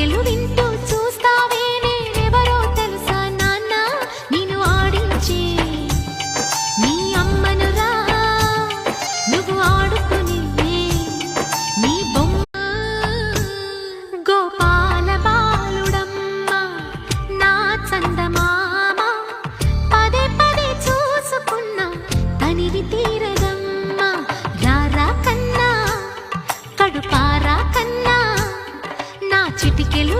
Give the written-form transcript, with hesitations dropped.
చిటికెలు వింటూ చూస్తావే నేనెవరో తెలుసా నాన్న నిన్ను ఆడించే నీ అమ్మనురా నువ్వు ఆడుకుని నీ బొమ్మ గోపాల బాలుడమ్మ నా చందమామ పదే పదే చూసుకున్న తనివి తీరదమ్మ రారా కన్నా కడుపారా కన్నా నా చిటికెలు